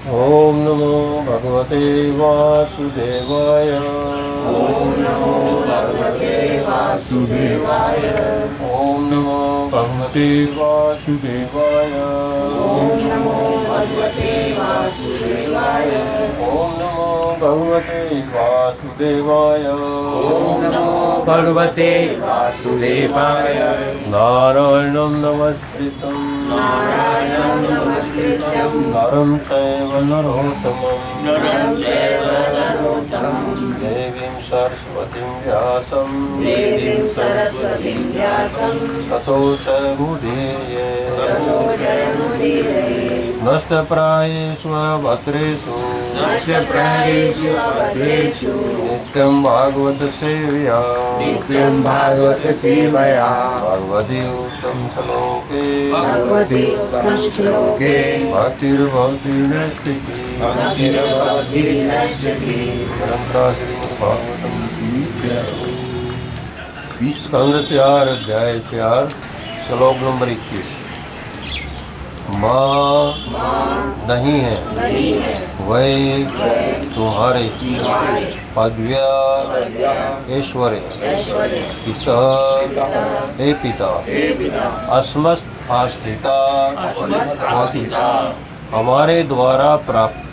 ओम नमो भगवते वासुदेवाय। ओम नमो भगवते वासुदेवाय। ओम नमो भगवते वासुदेवाय। ओम नमो भगवते वासुदेवाय। ओम नमो भगवते वासुदेवाय। ओम नमो भगवते वासुदेवाय। नारायणं नमस्कृतं नारायणं नमस्कृत्यं नरं चैव नरोत्तमं नरं चैव नरोत्तमं देवीं सरस्वतीं व्यासं देवीं सरस्वतीं व्यासं ततो जयमुदीरये। ततो जयमुदीरये। नष्टप्रायेषु भद्रेषु नष्टप्रायेषु भद्रेषु नित्यं भागवत सेवया नित्यं भागवत सेवया भगवति उत्तम श्लोके भगवति उत्तम श्लोके भक्तिर्भवति नैष्ठिकी भक्तिर्भवति नैष्ठिकी। परंपरा श्रीमद्भागवतम स्कंद 4 अध्याय 4 श्लोक नंबर 21। माँ नहीं है वै तुम्हारे पदव्या ऐश्वर्य पिता हे पिता अस्मत् आस्थिता हमारे द्वारा प्राप्त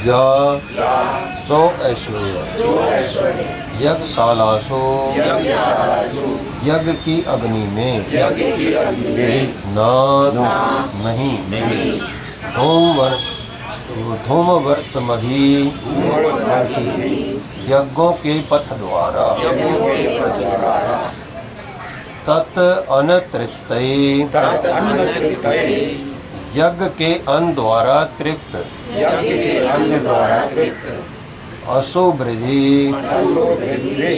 या चो ऐश्वर्य यज्ञशालासु यज्ञ की अग्नि में नहीं धूमवर्त मही यज्ञों के पथ द्वारा तत् अनतृप्त यज्ञ के अन्न द्वारा तृप्त अशुभृद्धि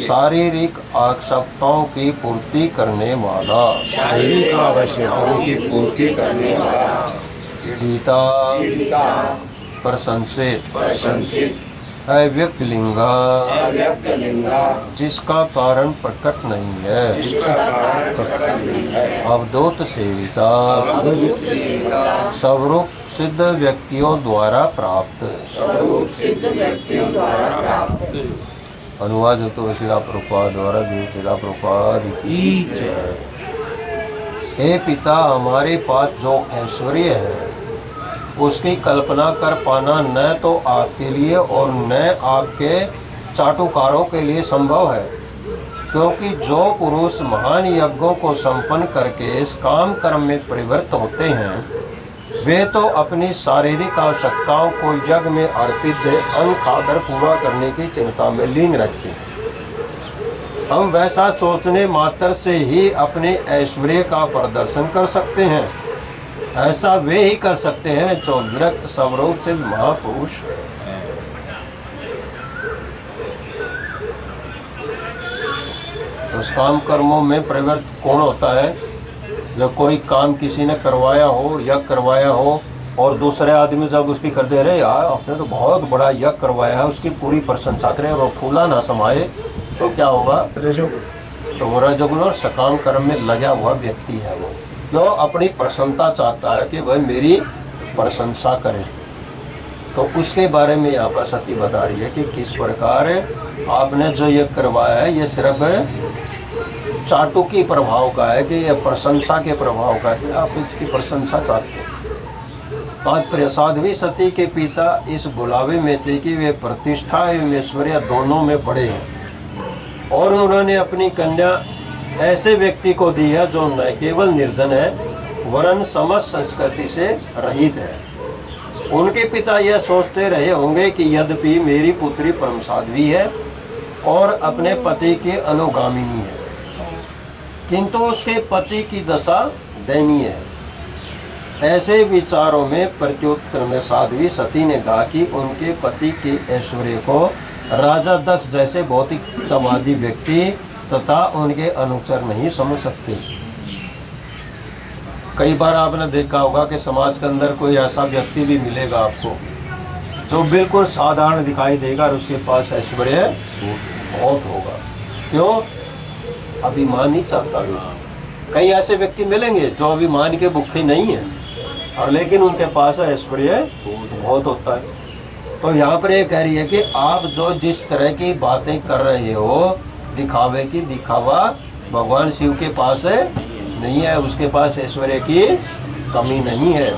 शारीरिक आवश्यकताओं की पूर्ति करने वाला शारीरिक आवश्यकताओं की पूर्ति करने वाला गीता प्रशंसित अव्यक्त लिंगा जिसका कारण प्रकट नहीं है अवधूत सेविता स्वरूप सिद्ध व्यक्तियों द्वारा प्राप्त। अनुवाद तो शिला प्रभुपाद द्वारा जो शिला प्रभुपाद की जय। हे पिता हमारे पास जो ऐश्वर्य है उसकी कल्पना कर पाना न तो आपके लिए और न आपके चाटुकारों के लिए संभव है, क्योंकि जो पुरुष महान यज्ञों को संपन्न करके इस काम कर्म में प्रवृत्त होते हैं वे तो अपनी शारीरिक आवश्यकताओं को यज्ञ में अर्पित अन्न खाकर पूरा करने की चिंता में लीन रखते हैं। हम वैसा सोचने मात्र से ही अपने ऐश्वर्य का प्रदर्शन कर सकते हैं। ऐसा वे ही कर सकते हैं जो विरक्त स्वरूप से महापुरुष हैं। उस काम कर्मों में प्रवृत्त कौन होता है? जब कोई काम किसी ने करवाया हो या करवाया हो और दूसरे आदमी जब उसकी कर दे रहे यार आपने तो बहुत बड़ा यज्ञ करवाया है, उसकी पूरी प्रशंसा करें और फूला ना समाये तो क्या होगा? तो वो रजोगुण और सकाम कर्म में लगा हुआ व्यक्ति है वो, जो अपनी प्रसन्नता चाहता है कि वह मेरी प्रशंसा करे। तो उसके बारे में यहाँ पर सती बता रही है कि किस प्रकार आपने जो ये करवाया है ये सिर्फ चाटु की प्रभाव का है कि यह प्रशंसा के प्रभाव का है कि आप इसकी प्रशंसा चाहते हैं। तात्पर्य साध्वी सती के पिता इस बुलावे में थे कि वे प्रतिष्ठा एवं ऐश्वर्य दोनों में बड़े हैं और उन्होंने अपनी कन्या ऐसे व्यक्ति को दी है जो न केवल निर्धन है वरन समस्त संस्कृति से रहित है। उनके पिता यह सोचते रहे होंगे कि यद्यपि मेरी पुत्री परम साध्वी है और अपने पति की अनुगामिनी है, किंतु उसके पति की दशा दयनीय है। ऐसे विचारों में प्रत्युत्तर में साध्वी सती ने कहा कि उनके पति के ऐश्वर्य को राजा दक्ष जैसे भौतिकवादी व्यक्ति तथा उनके अनुचर नहीं समझ सकते। कई बार आपने देखा होगा कि समाज के अंदर कोई ऐसा व्यक्ति भी मिलेगा आपको जो बिल्कुल साधारण दिखाई देगा और उसके पास ऐश्वर्य बहुत होगा। क्यों? अभिमान नहीं चाहता। कई ऐसे व्यक्ति मिलेंगे जो अभिमान के भूखे नहीं है, और लेकिन उनके पास ऐश्वर्य बहुत होता है। तो यहाँ पर ये कह रही है कि आप जो जिस तरह की बातें कर रहे हो, दिखावे की दिखावा भगवान शिव के पास नहीं है, उसके पास ऐश्वर्य की कमी नहीं है।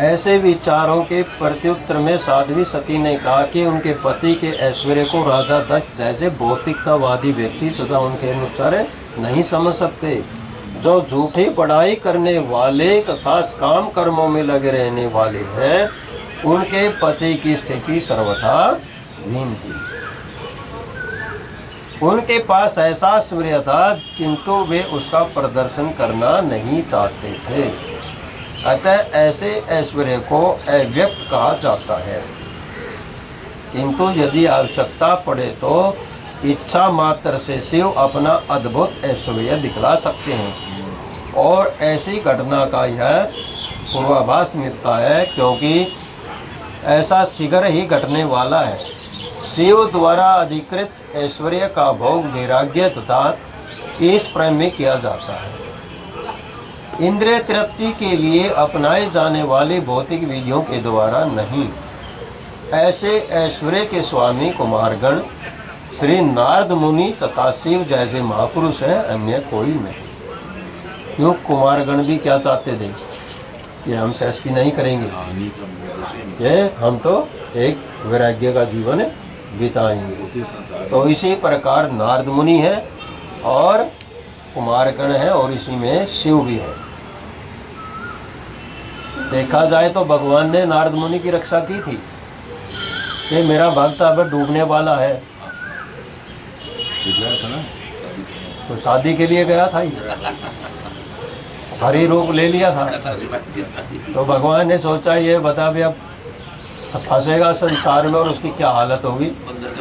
ऐसे विचारों के प्रत्युत्तर में साध्वी सती ने कहा कि उनके पति के ऐश्वर्य को राजा दक्ष जैसे भौतिकतावादी व्यक्ति सदा उनके अनुसार नहीं समझ सकते। जो झूठी पढ़ाई करने वाले तथा काम कर्मों में लगे रहने वाले हैं, उनके पति की स्थिति सर्वथा हीन थी। उनके पास ऐसा ऐश्वर्य था, किंतु वे उसका प्रदर्शन करना नहीं चाहते थे। अतः ऐसे ऐश्वर्य को अव्यक्त कहा जाता है। किंतु यदि आवश्यकता पड़े तो इच्छा मात्र से शिव अपना अद्भुत ऐश्वर्य दिखला सकते हैं। और ऐसी घटना का यह पूर्वाभास मिलता है, क्योंकि ऐसा शीघ्र ही घटने वाला है। शिव द्वारा अधिकृत ऐश्वर्य का भोग वैराग्य तथा ईश प्रेम में किया जाता है। इंद्रिय तृप्ति के लिए अपनाए जाने वाली भौतिक विधियों के द्वारा नहीं। ऐसे ऐश्वर्य के स्वामी कुमारगण श्री नारद मुनि तथा शिव जैसे महापुरुष हैं, अन्य कोई नहीं। क्यों कुमारगण भी क्या चाहते थे कि हम सेक्स की नहीं करेंगे, ये हम तो एक वैराग्य का जीवन बिताएंगे। तो इसी प्रकार नारद मुनि है और कुमारगण है और इसी में शिव भी है। देखा जाए तो भगवान ने नारद मुनि की रक्षा की थी कि मेरा भक्त अब डूबने वाला है, तो शादी के लिए गया था, हरी रूप ले लिया था। तो भगवान ने सोचा ये बता भी अब फंसेगा संसार में और उसकी क्या हालत होगी,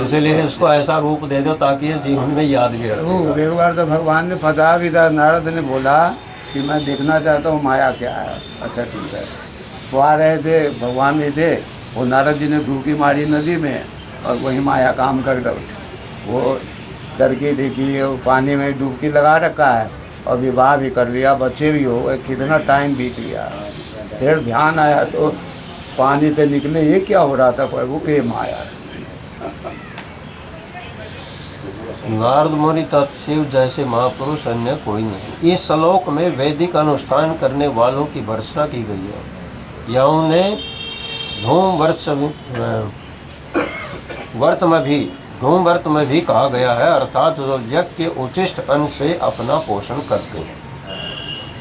इसीलिए इसको ऐसा रूप दे दो ताकि ये जीवन में याद भी रहे। एक बार तो भगवान ने फंसा भी था। नारद ने बोला कि मैं देखना चाहता हूँ माया क्या है। अच्छा ठीक है। वो आ रहे थे, भगवान भी थे, वो नारद जी ने डुबकी मारी नदी में और वही माया काम कर गए। वो डर के देखी, वो पानी में डुबकी लगा रखा है और विवाह भी कर लिया, बच्चे भी हो गए, कितना टाइम बीत गया। फिर ध्यान आया तो पानी से निकले ये क्या हो रहा था, प्रभु के माया। नारद मुनि तथा शिव जैसे महापुरुष अन्य कोई नहीं। इस श्लोक में वैदिक अनुष्ठान करने वालों की भर्त्सना की गई है। या उन्हें धूम व्रत में भी कहा गया है, अर्थात जो यज्ञ के उचिष्ट अन्न से अपना पोषण करते हैं।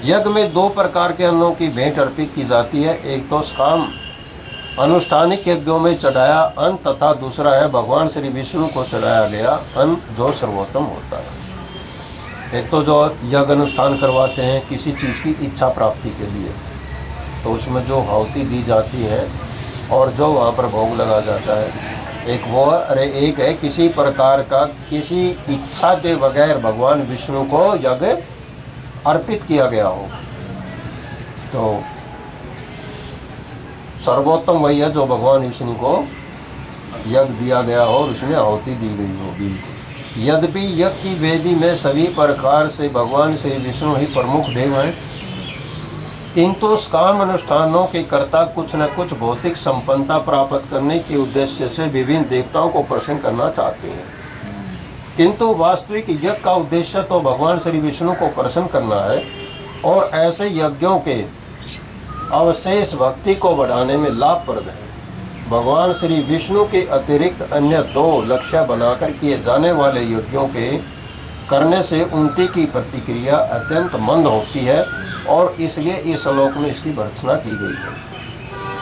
यज्ञ में दो प्रकार के अन्नों की भेंट अर्पित की जाती है। एक तो काम अनुष्ठानिक यज्ञों में चढ़ाया अन्न तथा दूसरा है भगवान श्री विष्णु को चढ़ाया गया अन्न, जो सर्वोत्तम होता है। एक तो जो यज्ञ अनुष्ठान करवाते हैं किसी चीज़ की इच्छा प्राप्ति के लिए, तो उसमें जो आहुति दी जाती है और जो वहाँ पर भोग लगा जाता है, एक वो एक है किसी प्रकार का किसी इच्छा के बगैर भगवान विष्णु को यज्ञ अर्पित किया गया हो, तो सर्वोत्तम वही है जो भगवान विष्णु को यज्ञ दिया गया हो और उसमें आहुति दी गई हो। बिल्कुल। यद्यपि यज्ञ की वेदी में सभी प्रकार से भगवान श्री विष्णु ही प्रमुख देव हैं, किंतु काम अनुष्ठानों के कर्ता कुछ न कुछ भौतिक संपन्नता प्राप्त करने के उद्देश्य से विभिन्न देवताओं को प्रसन्न करना चाहते हैं। किंतु वास्तविक यज्ञ का उद्देश्य तो भगवान श्री विष्णु को प्रसन्न करना है और ऐसे यज्ञों के अवशेष भक्ति को बढ़ाने में लाभप्रद है। भगवान श्री विष्णु के अतिरिक्त अन्य दो लक्ष्य बनाकर किए जाने वाले यज्ञों के करने से उनकी की प्रतिक्रिया अत्यंत मंद होती है और इसलिए इस श्लोक में इसकी भर्त्सना की गई है।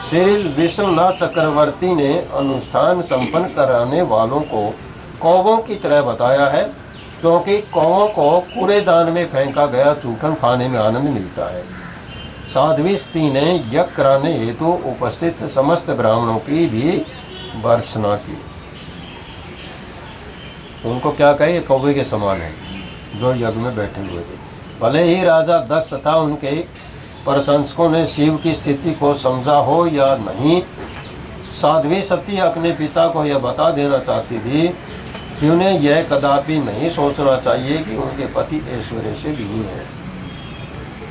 श्री विश्वनाथ चक्रवर्ती ने अनुष्ठान संपन्न कराने वालों को कौवों की तरह बताया है, क्योंकि कौवों को कूड़ेदान में फेंका गया चूखन खाने में आनंद मिलता है। साध्वी स्त्री ने यज्ञ कराने हेतु उपस्थित समस्त ब्राह्मणों की भी भर्त्सना की। उनको क्या कहे, कौवे के समान है जो यज्ञ में बैठे हुए थे। भले ही राजा दक्ष तथा उनके प्रशंसकों ने शिव की स्थिति को समझा हो या नहीं, साध्वी सती अपने पिता को यह बता देना चाहती थी कि उन्हें यह कदापि नहीं सोचना चाहिए कि उनके पति ऐश्वर्य से विहीन है।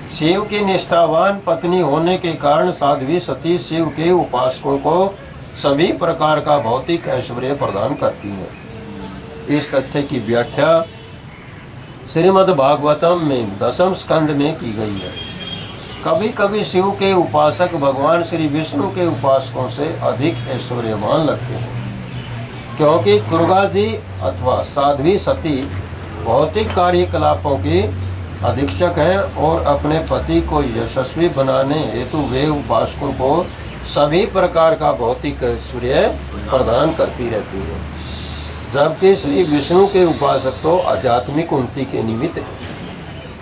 शिव की निष्ठावान पत्नी होने के कारण साध्वी सती शिव के उपासकों को सभी प्रकार का भौतिक ऐश्वर्य प्रदान करती है। इस तथ्य की व्याख्या श्रीमद् भागवतम में 10वें स्कंद में की गई है। कभी कभी शिव के उपासक भगवान श्री विष्णु के उपासकों से अधिक ऐश्वर्यवान लगते हैं, क्योंकि कुर्गा जी अथवा साध्वी सती भौतिक कार्यकलापों की अधीक्षक हैं और अपने पति को यशस्वी बनाने हेतु वे उपासकों को सभी प्रकार का भौतिक ऐश्वर्य प्रदान करती रहती है, जबकि श्री विष्णु के उपासक तो आध्यात्मिक उन्नति के निमित्त हैं।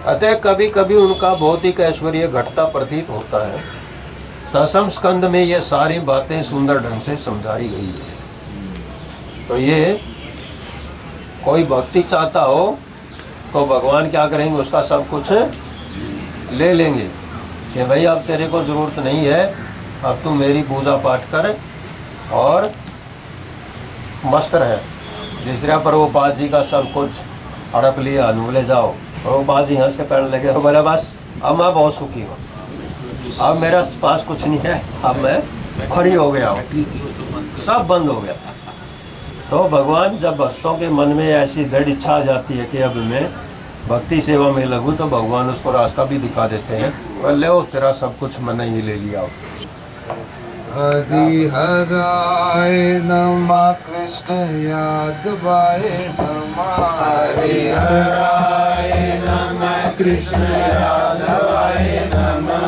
अतः कभी कभी उनका भौतिक ऐश्वर्य घटता प्रतीत होता है। 10वें स्कंद में ये सारी बातें सुंदर ढंग से समझाई गई है। तो ये कोई भक्ति चाहता हो तो भगवान क्या करेंगे, उसका सब कुछ ले लेंगे कि भाई अब तेरे को ज़रूरत नहीं है, अब तू मेरी पूजा पाठ कर और मस्त रहे। जिस तरह प्रभुपाद जी का सब कुछ हड़प लिया, ले जाओ। प्रभुपाद जी हंस के पैर लगे, बोले बस अब मैं बहुत सुखी हूँ, अब मेरे पास कुछ नहीं है, अब मैं फ्री हो गया हूँ, सब बंद हो गया। तो भगवान जब भक्तों के मन में ऐसी दृढ़ इच्छा आ जाती है कि अब मैं भक्ति सेवा में लगूँ, तो भगवान उसको रास्ता भी दिखा देते हैं, और ले तेरा सब कुछ मैंने ही ले लिया। हरिहराय नमः कृष्ण यादवाय नमः। हरिहराय नमः कृष्ण यादवाय नमः।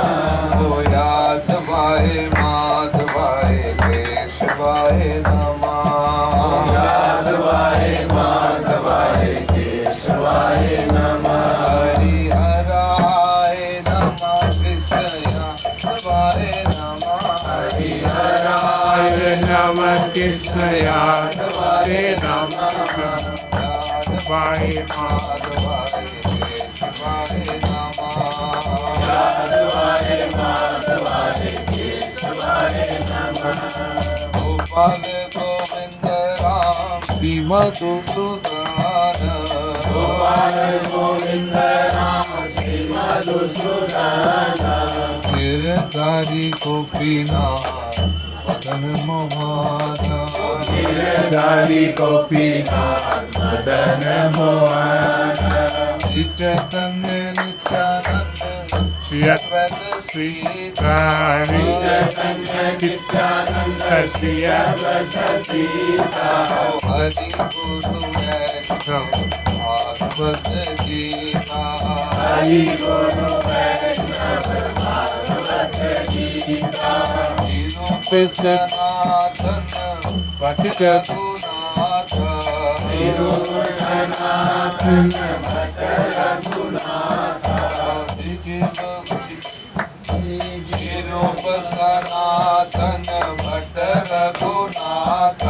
ओ यादवाय माधवाय केशवाय नमः। यादवाय माधवाय केशवाय नमः। हरिहराय नमः कृष्ण यादवाय नमः। हरिहराय नमः कृष्ण यादवाय नमः। यादवाय माधवाय केशवाय नमः। यादवाय माधवाय केशवाय नमः। गोपाल गोविंद राम श्री मधुसूदन। गोपाल गोविंद राम श्री मधुसूदन। गिरधारी गोपीनाथ मदन मोहन। गिरधारी गोपीनाथ मदन मोहन। श्री चैतन्य नित्यानंद श्री अद्वैत श्रीधर। श्री चैतन्य नित्यानंद श्री अद्वैत श्रीधर। हरि गुरु वैष्णव भागवत गीता। हरि गुरु वैष्णव भागवत गीता। सनातन भट रघुनाथ। सनातन भट रघुनाथ। सनातन भट रघुनाथ।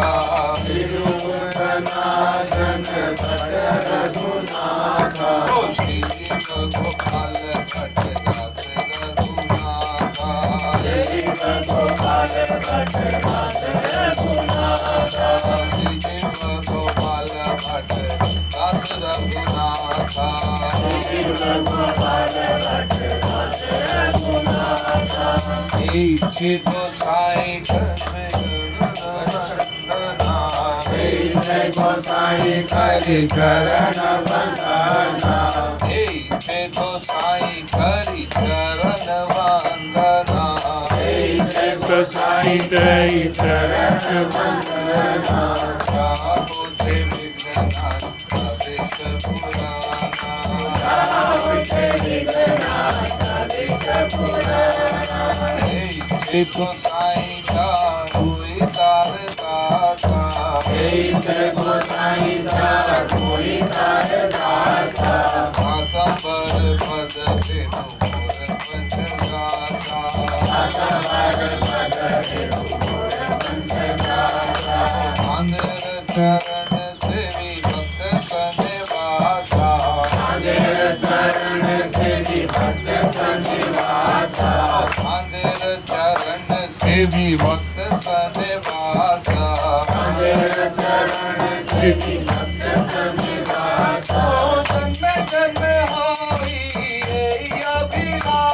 सनातन भट रघुनाथ। श्री गोपाल भट रघुनाथ। श्री गोपाल भट रघुनाथ। श्री गोपाल भट रघुनाथ। श्री गोपाल भट रघुनाथ। इच्छित साई गोसाई करि चरण वंदना। इच्छित साई करि चरण वंदना। गोसाई करि चरण वंदना। जाहो ते विघ्ननाश विश्व पुराना। जाहो ते विघ्ननाश विश्व पुराना। इच्छित साई कोई तार दाता। गोसाई कोई तार दाता। आसंबर पद तेनु मोर पंच गाता। आसंबर पद तेनु मोर पंच गाता। आंध्र चरण सेवी भक्त कनिवासा। आंध्र चरण सेवी भक्त कनिवासा। आंध्र चरण सेवी भक्त कनिवासा। आंध्र चरण सेवी भक्त कनिवासा। जन्म जन्म होई अभिलाषा।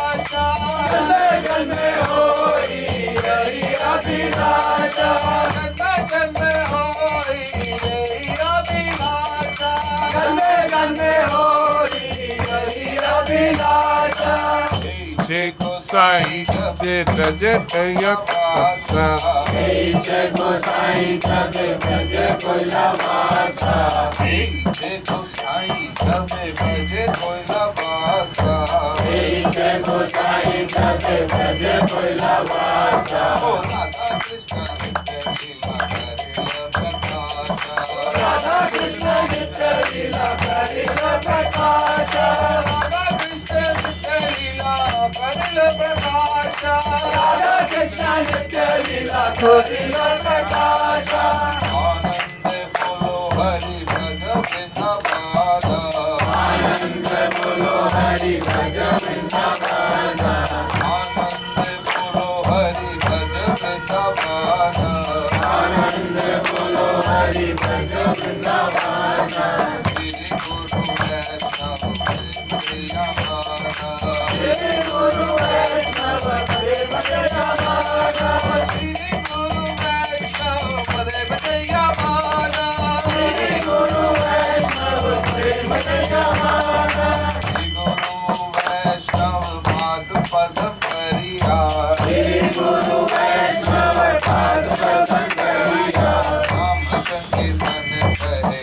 गोसाई जे तज यक्सा जय गोसाई जब भजे कोइला वासा जय गोसाई जब भजे कोइला वासा जय गोसाई जब भजे कोइला वासा ओ राधा कृष्ण नित्य लीला करिला प्रकाशा राधा कृष्ण नित्य लीला करिला प्रकाशा राधा कृष्ण नित्य लीला करिला प्रकाशा आनंद बोलो हरि भज वृंदावन आनंद बोलो हरि भज वृंदावन आनंद बोलो हरि भज वृंदावन आनंद बोलो हरि भज वृंदावन श्री गुरु वैष्णव प्रेम जयमाना श्री गुरु वैष्णव प्रेम जयमाना श्री गुरु वैष्णव प्रेम जयमाना श्री गुरु वैष्णव पाद पद परिया श्री गुरु वैष्णव पाद पद करिया राम संकीर्तन करे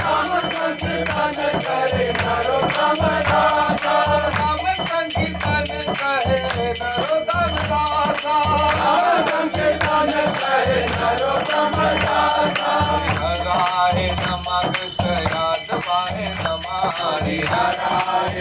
नाम संकीर्तन करे नरोत्तम दासा राम संकीर्तन करे नरोत्तम दासा नाम संकीर्तन करे नरोत्तम दासा हराय नमः कृष्ण यादवाय नमः हरि हराय